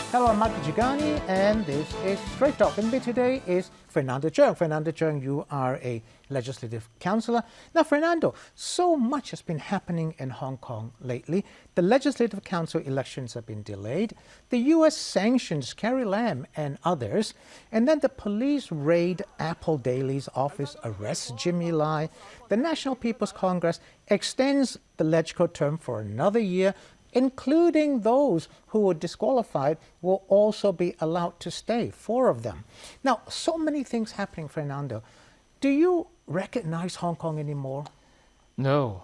Hello, I'm Michael Gigani, and this is Straight Talk. And with me today is Fernando Jones. Fernando Jones, you are a legislative councillor. Now, Fernando, so much has been happening in Hong Kong lately. The legislative council elections have been delayed. The U.S. sanctions Carrie Lam and others. And then the police raid Apple Daily's office, arrest Jimmy Lai. The National People's Congress extends the LegCo term for another year, including those who were disqualified will also be allowed to stay, 4 of them. Now, so many things happening, Fernando. Do you recognize Hong Kong anymore? No,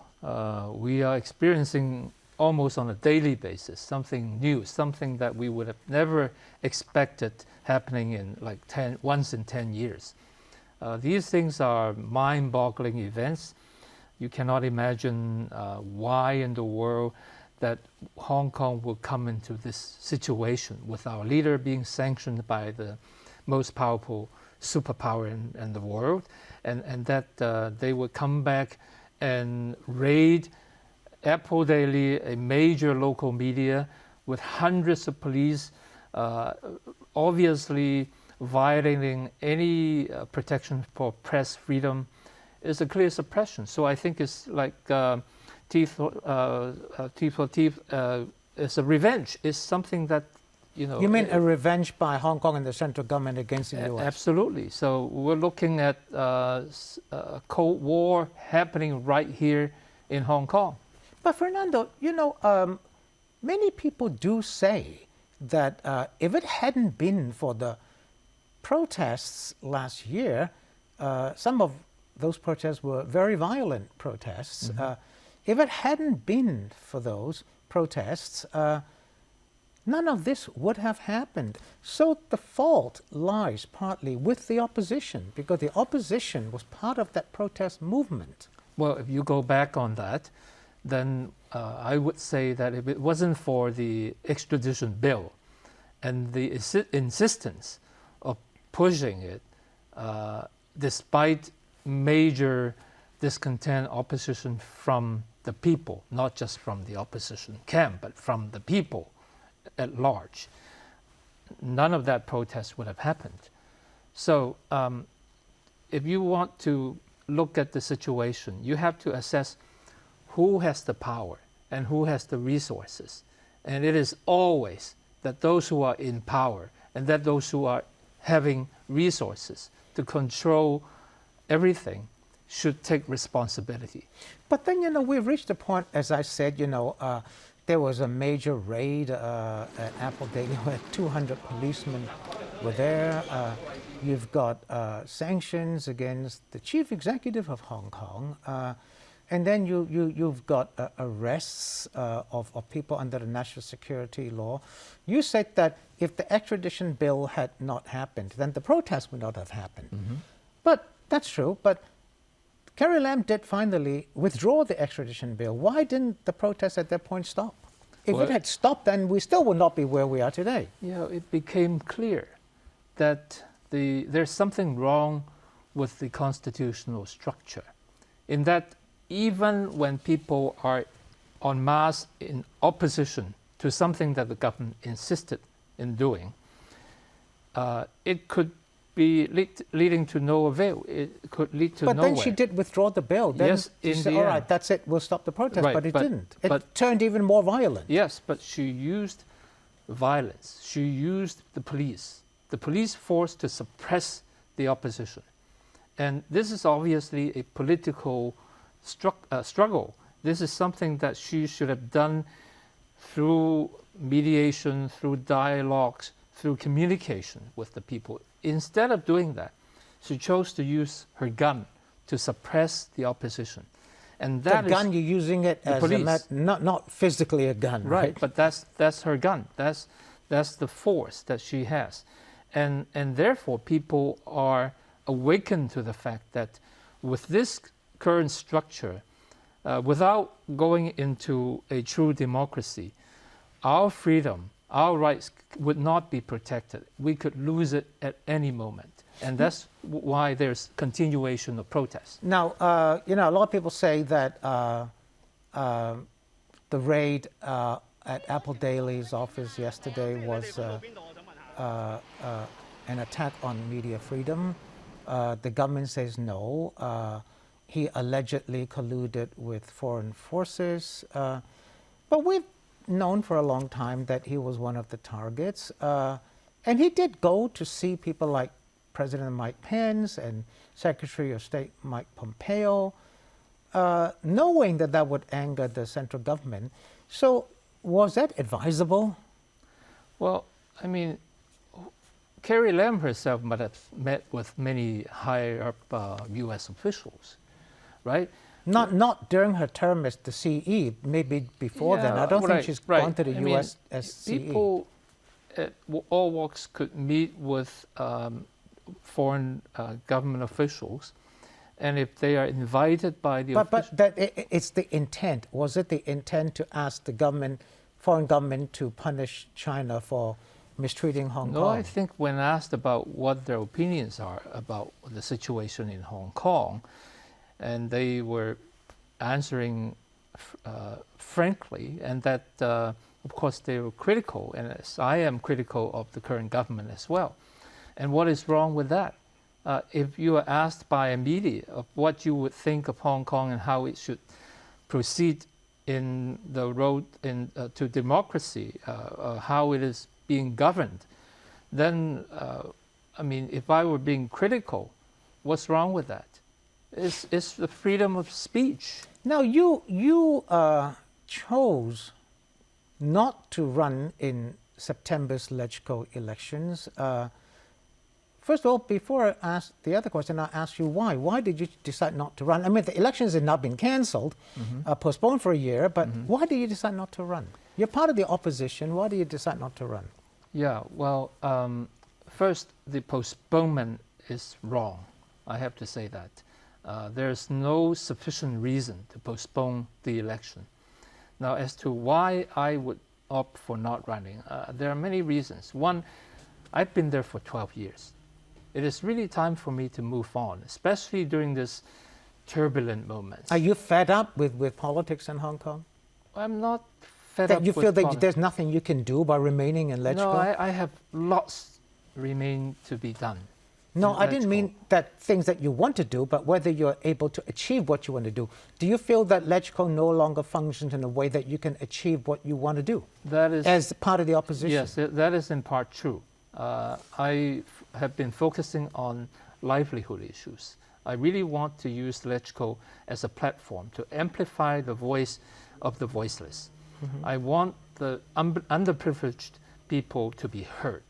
we are experiencing almost on a daily basis something new, something that we would have never expected happening in like once in 10 years. These things are mind-boggling events. You cannot imagine why in the world that Hong Kong will come into this situation with our leader being sanctioned by the most powerful superpower in the world, and that they would come back and raid Apple Daily, a major local media, with hundreds of police, obviously violating any protection for press freedom, is a clear suppression. So I think it's like teeth for teeth is a revenge. It's something that, you know. You mean a revenge by Hong Kong and the central government against the U.S.? Absolutely. So we're looking at a Cold War happening right here in Hong Kong. But Fernando, you know, many people do say that if it hadn't been for the protests last year, some of those protests were very violent protests. Mm-hmm. If it hadn't been for those protests, none of this would have happened. So the fault lies partly with the opposition, because the opposition was part of that protest movement. Well, if you go back on that, then I would say that if it wasn't for the extradition bill and the insistence of pushing it, despite major discontent, opposition from the people, not just from the opposition camp, but from the people at large, none of that protest would have happened. So if you want to look at the situation, you have to assess who has the power and who has the resources. And it is always that those who are in power and that those who are having resources to control everything should take responsibility. But then, you know, we've reached a point, as I said, you know, there was a major raid at Apple Daily where 200 policemen were there. You've got sanctions against the chief executive of Hong Kong. And then you've got arrests of people under the national security law. You said that if the extradition bill had not happened, then the protests would not have happened. Mm-hmm. But that's true. But Carrie Lam did finally withdraw the extradition bill. Why didn't the protests at that point stop? If it had stopped, then we still would not be where we are today. Yeah, it became clear that there's something wrong with the constitutional structure, in that even when people are en masse in opposition to something that the government insisted in doing, it could be leading to no avail. It could lead to nowhere. But then she did withdraw the bill. Then yes, she said, all right, that's it, we'll stop the protest. Right, but it didn't. It turned even more violent. Yes, but she used violence. She used the police force to suppress the opposition. And this is obviously a political struggle. This is something that she should have done through mediation, through dialogues, through communication with the people. Instead of doing that, she chose to use her gun to suppress the opposition. And that the gun, you're using it as not physically a gun, right? Right, but that's her gun. That's the force that she has. And therefore, people are awakened to the fact that with this current structure, without going into a true democracy, our freedom, our rights would not be protected. We could lose it at any moment. And that's why there's continuation of protests. Now, you know, a lot of people say that the raid at Apple Daily's office yesterday was an attack on media freedom. The government says no. He allegedly colluded with foreign forces. But we've known for a long time that he was one of the targets. And he did go to see people like President Mike Pence and Secretary of State Mike Pompeo, knowing that that would anger the central government. So was that advisable? Well, I mean, Carrie Lam herself might have met with many higher-up U.S. officials, right? Not during her term as the CE, maybe before then. I don't think she's gone to the U.S. as CE. People at all walks could meet with foreign government officials, and if they are invited by the But it's the intent. Was it the intent to ask the foreign government to punish China for mistreating Hong Kong? No, I think when asked about what their opinions are about the situation in Hong Kong, and they were answering frankly, and that, of course, they were critical, and as I am critical of the current government as well. And what is wrong with that? If you are asked by a media of what you would think of Hong Kong and how it should proceed in the road to democracy, how it is being governed, then, I mean, if I were being critical, what's wrong with that? It's the freedom of speech. Now, you chose not to run in September's LegCo elections. First of all, before I ask the other question, I'll ask you why. Why did you decide not to run? I mean, the elections had not been cancelled, postponed for a year, but why did you decide not to run? You're part of the opposition. Why did you decide not to run? Yeah, well, first, the postponement is wrong. I have to say that. There's no sufficient reason to postpone the election. Now, as to why I would opt for not running, there are many reasons. One, I've been there for 12 years. It is really time for me to move on, especially during this turbulent moments. Are you fed up with politics in Hong Kong? I'm not fed up with you feel that there's nothing you can do by remaining in LegCo? No, I have lots remain to be done. No, I didn't mean that things that you want to do, but whether you're able to achieve what you want to do. Do you feel that LegCo no longer functions in a way that you can achieve what you want to do? That is, as part of the opposition? Yes, that is in part true. I have been focusing on livelihood issues. I really want to use LegCo as a platform to amplify the voice of the voiceless. I want the underprivileged people to be heard,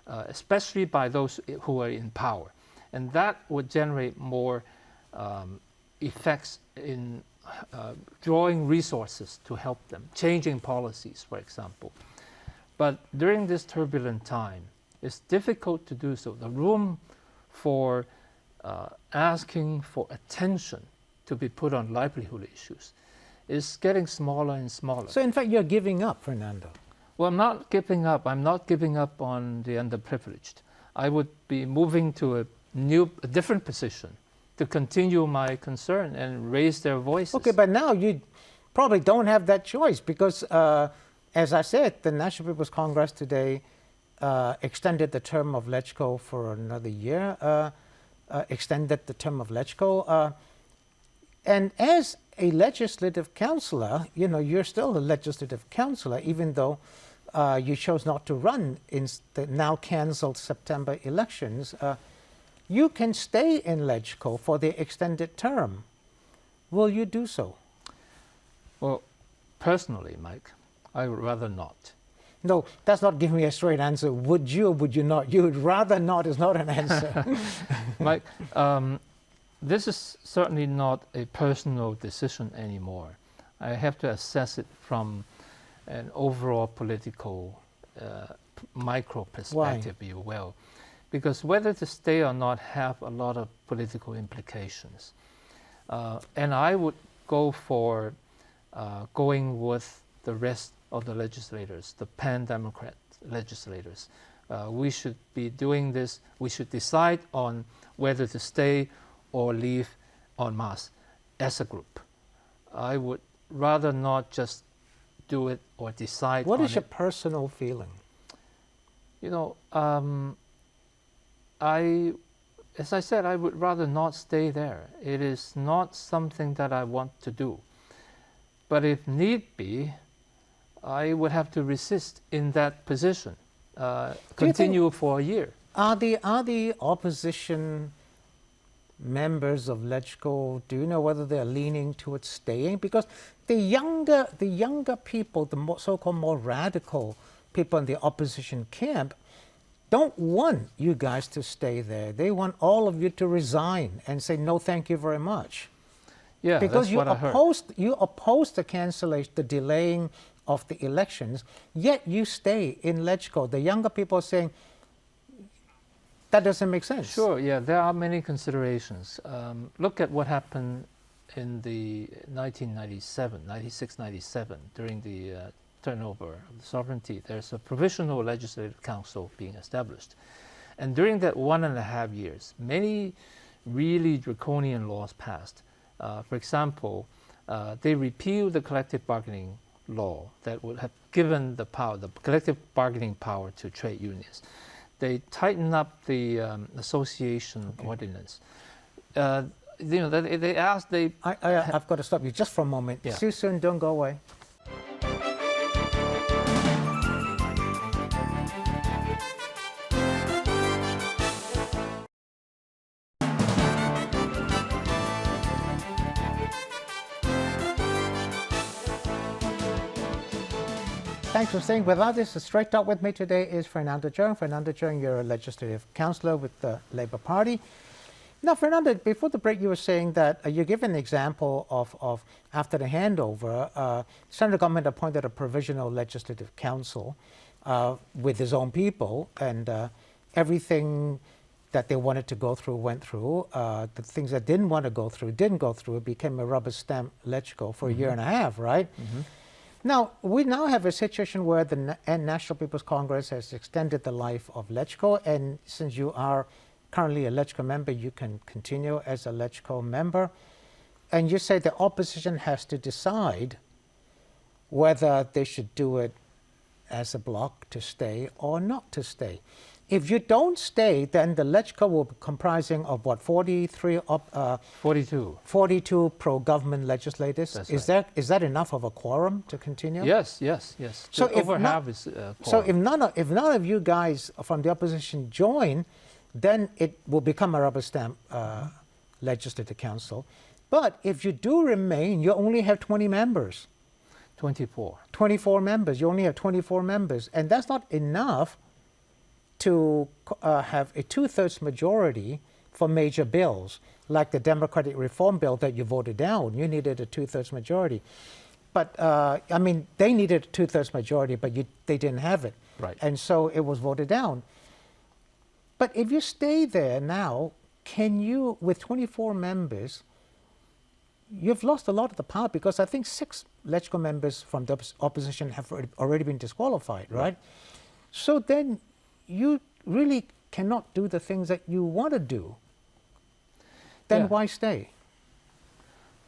especially by those who are in power. And that would generate more effects in drawing resources to help them, changing policies, for example. But during this turbulent time, it's difficult to do so. The room for asking for attention to be put on livelihood issues is getting smaller and smaller. So in fact, you're giving up, Fernando. Well, I'm not giving up. I'm not giving up on the underprivileged. I would be moving to a different position to continue my concern and raise their voices. Okay, but now you probably don't have that choice because, as I said, the National People's Congress today extended the term of LegCo for another year, extended the term of LegCo. And as a legislative councillor, you know, you're still a legislative councillor, even though you chose not to run in the now cancelled September elections. You can stay in LegCo for the extended term. Will you do so? Well, personally, Mike, I would rather not. No, that's not giving me a straight answer. Would you or would you not? You would rather not is not an answer. Mike, this is certainly not a personal decision anymore. I have to assess it from an overall political micro perspective, if you will. Because whether to stay or not have a lot of political implications. And I would go for going with the rest of the legislators, the pan-Democrat legislators. We should be doing this. We should decide on whether to stay or leave en masse as a group. I would rather not just do it or decide What on is your it. personal feeling? You know, as I said, I would rather not stay there. It is not something that I want to do. But if need be, I would have to resist in that position, continue for a year. Are the opposition members of LegCo, do you know whether they're leaning towards staying? Because the younger people, the so-called more radical people in the opposition camp, don't want you guys to stay there. They want all of you to resign and say no, thank you very much. Yeah, because that's what I heard. you oppose the cancellation, the delaying of the elections, yet you stay in LegCo. The younger people are saying that doesn't make sense. Sure, yeah, there are many considerations. Look at what happened in the 96-97, during the turnover of the sovereignty. There's a provisional legislative council being established. And during that 1.5 years, many really draconian laws passed. For example, they repealed the collective bargaining law that would have given the collective bargaining power to trade unions. They tightened up the association ordinance. You know, they asked. I've got to stop you just for a moment. Yeah. See you soon. Don't go away. Thanks for staying with us. This is Straight Talk. With me today is Fernando Jones. Fernando Jones, you're a legislative councillor with the Labour Party. Now, Fernando, before the break, you were saying that you give an example of after the handover, the Central Government appointed a provisional legislative council with his own people, and everything that they wanted to go through went through. The things that didn't want to go through didn't go through. It became a rubber stamp LegCo for a year and a half, right? Now, we now have a situation where the National People's Congress has extended the life of LegCo, and since you are currently a LegCo member, you can continue as a LegCo member. And you say the opposition has to decide whether they should do it as a bloc to stay or not to stay. If you don't stay, then the LegCo will be comprising of what, 42 pro-government legislators. That's is that enough of a quorum to continue? Yes. So over half is quorum. So if none of you guys from the opposition join, then it will become a rubber stamp legislative council. But if you do remain, you only have 20 members. 24. 24 members. You only have 24 members, and that's not enough to have a 2/3 majority for major bills, like the Democratic Reform Bill that you voted down. You needed a 2/3 majority. But, I mean, they needed a 2/3 majority, but they didn't have it. Right. And so it was voted down. But if you stay there now, can you, with 24 members, you've lost a lot of the power, because I think 6 LegCo members from the opposition have already been disqualified, right? So then you really cannot do the things that you want to do. Then why stay?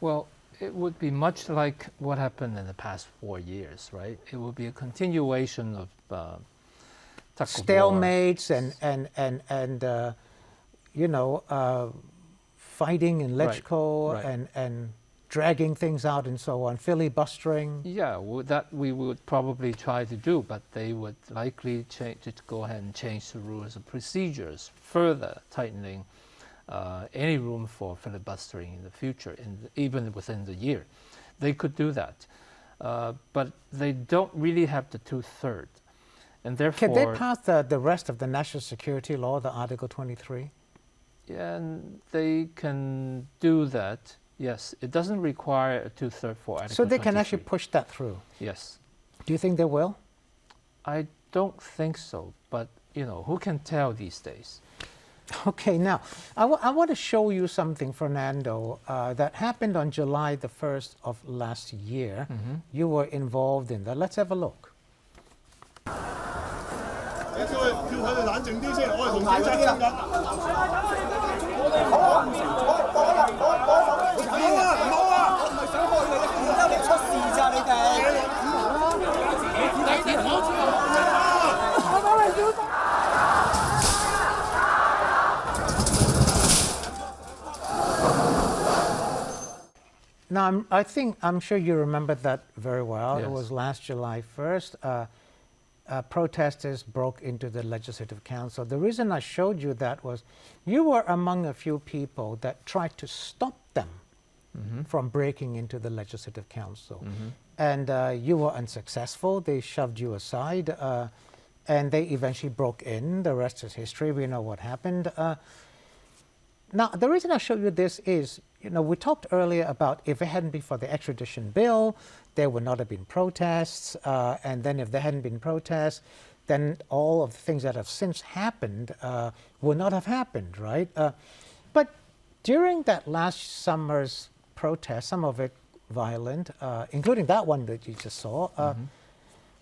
Well, it would be much like what happened in the past 4 years, right? It would be a continuation of stalemates and you know, fighting in LegCo and dragging things out and so on, filibustering. Yeah, that we would probably try to do, but they would likely go ahead and change the rules and procedures, further tightening any room for filibustering in the future, even within the year. They could do that, but they don't really have the 2/3. And therefore, can they pass the rest of the national security law, the Article 23? Yeah, and they can do that. Yes, it doesn't require a 2/3 for Article 23. So they can actually push that through? Yes. Do you think they will? I don't think so, but you know, who can tell these days? Okay, now, I want to show you something, Fernando, that happened on July the 1st of last year. You were involved in that. Let's have a look. Now, I'm sure you remember that very well. Yes. It was last July 1st. Protesters broke into the Legislative Council. The reason I showed you that was you were among a few people that tried to stop them from breaking into the Legislative Council. And you were unsuccessful. They shoved you aside, and they eventually broke in. The rest is history. We know what happened. Now, the reason I showed you this is, we talked earlier about if it hadn't been for the extradition bill, there would not have been protests. And then if there hadn't been protests, then all of the things that have since happened would not have happened, right? But during that last summer's protest, some of it violent, including that one that you just saw,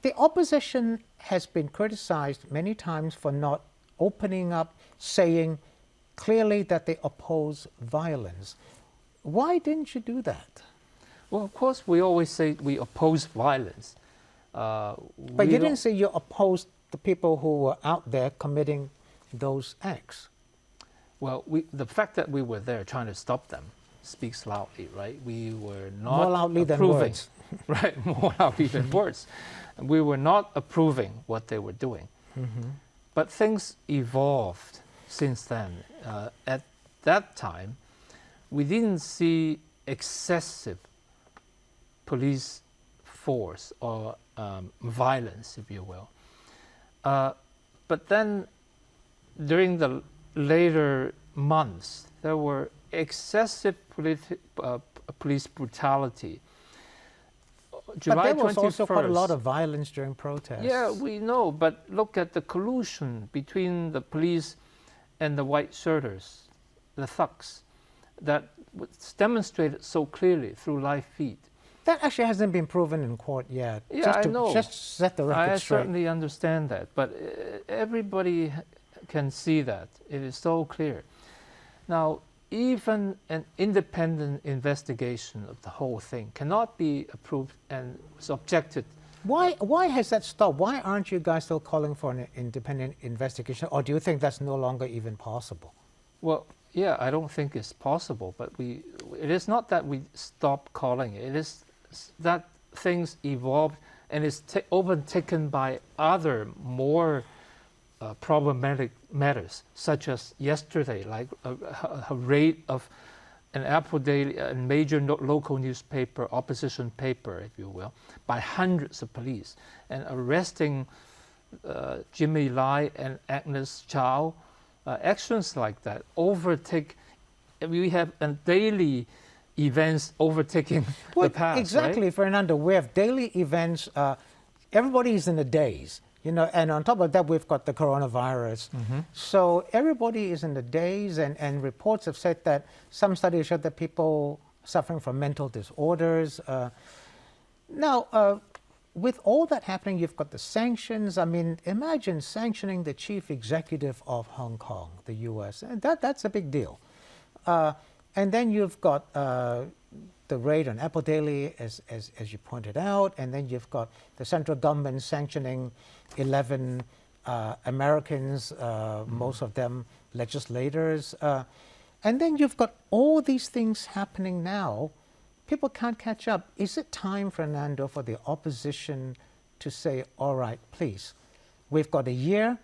the opposition has been criticized many times for not opening up, saying clearly that they oppose violence. Why didn't you do that? Well, of course, we always say we oppose violence. But you didn't say you opposed the people who were out there committing those acts. Well, the fact that we were there trying to stop them speaks loudly, right? We were not More loudly than approving, words. right? More loudly than words. We were not approving what they were doing. But things evolved since then. At that time, we didn't see excessive police force or violence, if you will. But then during the later months, there were excessive police brutality. But there was also quite a lot of violence during protests. Yeah, we know, but look at the collusion between the police and the white shirters, the thugs, that was demonstrated so clearly through live feed. That actually hasn't been proven in court yet. Yeah, I know. Just set the record straight. I certainly understand that, but everybody can see that. It is so clear. Now, even an independent investigation of the whole thing cannot be approved and was objected. Why has that stopped? Why aren't you guys still calling for an independent investigation, or do you think that's no longer even possible? Well, yeah, I don't think it's possible, but it is not that we stopped calling it. It is that things evolved and is overtaken by other more problematic matters, such as yesterday, like a raid of an Apple Daily, a major local newspaper, opposition paper, if you will, by hundreds of police, and arresting Jimmy Lai and Agnes Chow. Actions like that overtake. We have daily events overtaking the past. Exactly, right? Fernando. We have daily events. Everybody is in a daze. And on top of that, we've got the coronavirus. So everybody is in the daze, and reports have said that some studies show that people suffering from mental disorders. Now, with all that happening, you've got the sanctions. I mean, imagine sanctioning the chief executive of Hong Kong, the U.S. And that's a big deal. And then you've got the raid on Apple Daily, as you pointed out, and then you've got the central government sanctioning 11 Americans, most of them legislators. And then you've got all these things happening now. People can't catch up. Is it time, Fernando, for the opposition to say, all right, please, we've got a year,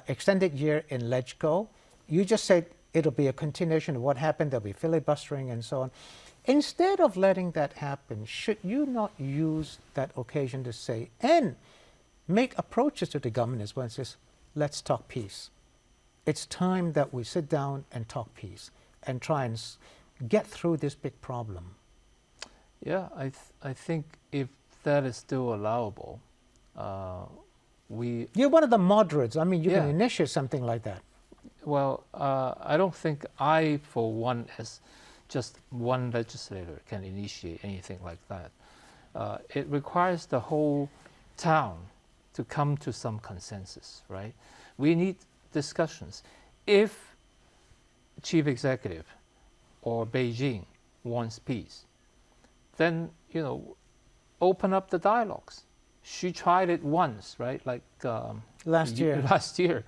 extended year in LegCo. You just said it'll be a continuation of what happened. There'll be filibustering and so on. Instead of letting that happen, should you not use that occasion to say, and make approaches to the government as well and says, let's talk peace. It's time that we sit down and talk peace and try and get through this big problem. Yeah, I think if that is still allowable, You're one of the moderates. I mean, you can initiate something like that. Well, I don't think I, for one, as just one legislator, can initiate anything like that. It requires the whole town to come to some consensus, right? We need discussions. If chief executive or Beijing wants peace, then, open up the dialogues. She tried it once, right? Like last year.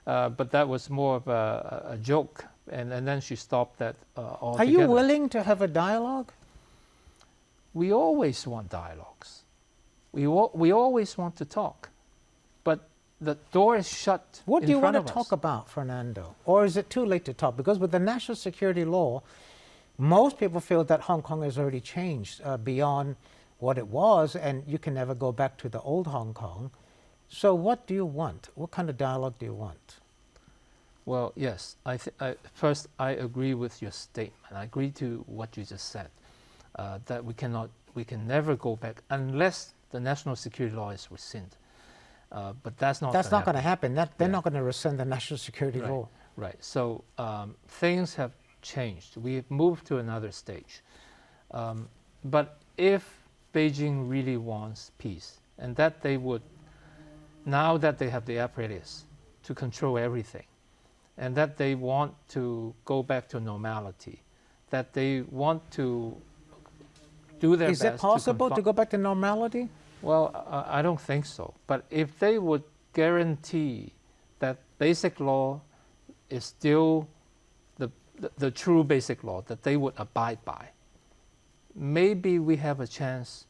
But that was more of a joke, and then she stopped that altogether. Are you willing to have a dialogue? we always want dialogues. We always want to talk, but the door is shut. What do you want to us. talk about, Fernando? Or is it too late to talk? Because with the national security law, most people feel that Hong Kong has already changed beyond what it was, and you can never go back to the old Hong Kong. So what do you want? What kind of dialogue do you want? Well, yes. First, I agree with your statement. I agree to what you just said, that we can never go back unless the national security law is rescinded. But that's not. That's not going to happen. They're not going to rescind the national security law. Right. So things have changed. We've moved to another stage. But if Beijing really wants peace, and that they would, now that they have the apparatus to control everything, and that they want to go back to normality, that they want to do their best. Is it possible to go back to normality? Well, I don't think so. But if they would guarantee that basic law is still the true basic law that they would abide by, maybe we have a chance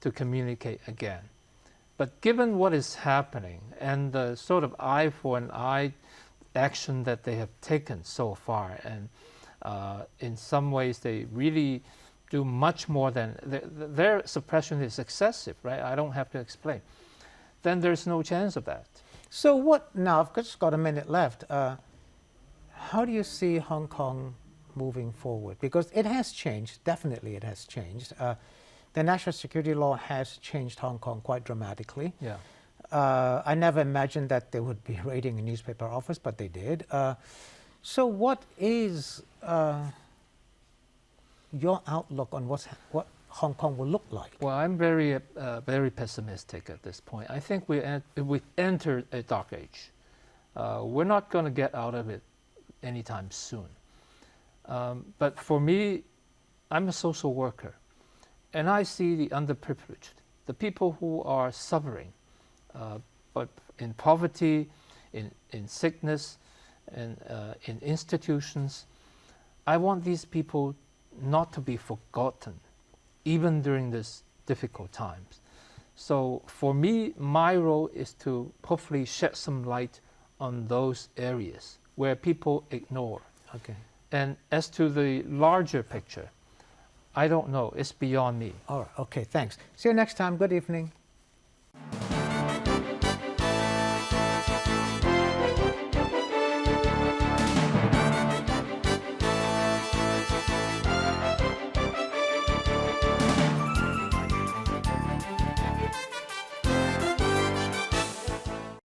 to communicate again. But given what is happening and the sort of eye for an eye action that they have taken so far, and in some ways they really do much more than, their suppression is excessive, right? I don't have to explain. Then there's no chance of that. So what, now I've just got a minute left, how do you see Hong Kong moving forward? Because it has changed, definitely it has changed. The national security law has changed Hong Kong quite dramatically. Yeah. I never imagined that they would be raiding a newspaper office, but they did. So what is your outlook on what Hong Kong will look like? Well, I'm very pessimistic at this point. I think we've entered a dark age. We're not going to get out of it anytime soon. But for me, I'm a social worker, and I see the underprivileged, the people who are suffering, but in poverty, in sickness, and in institutions. I want these people not to be forgotten, even during these difficult times. So for me, my role is to hopefully shed some light on those areas where people ignore. Okay. And as to the larger picture, I don't know. It's beyond me. All right. Okay, thanks. See you next time. Good evening.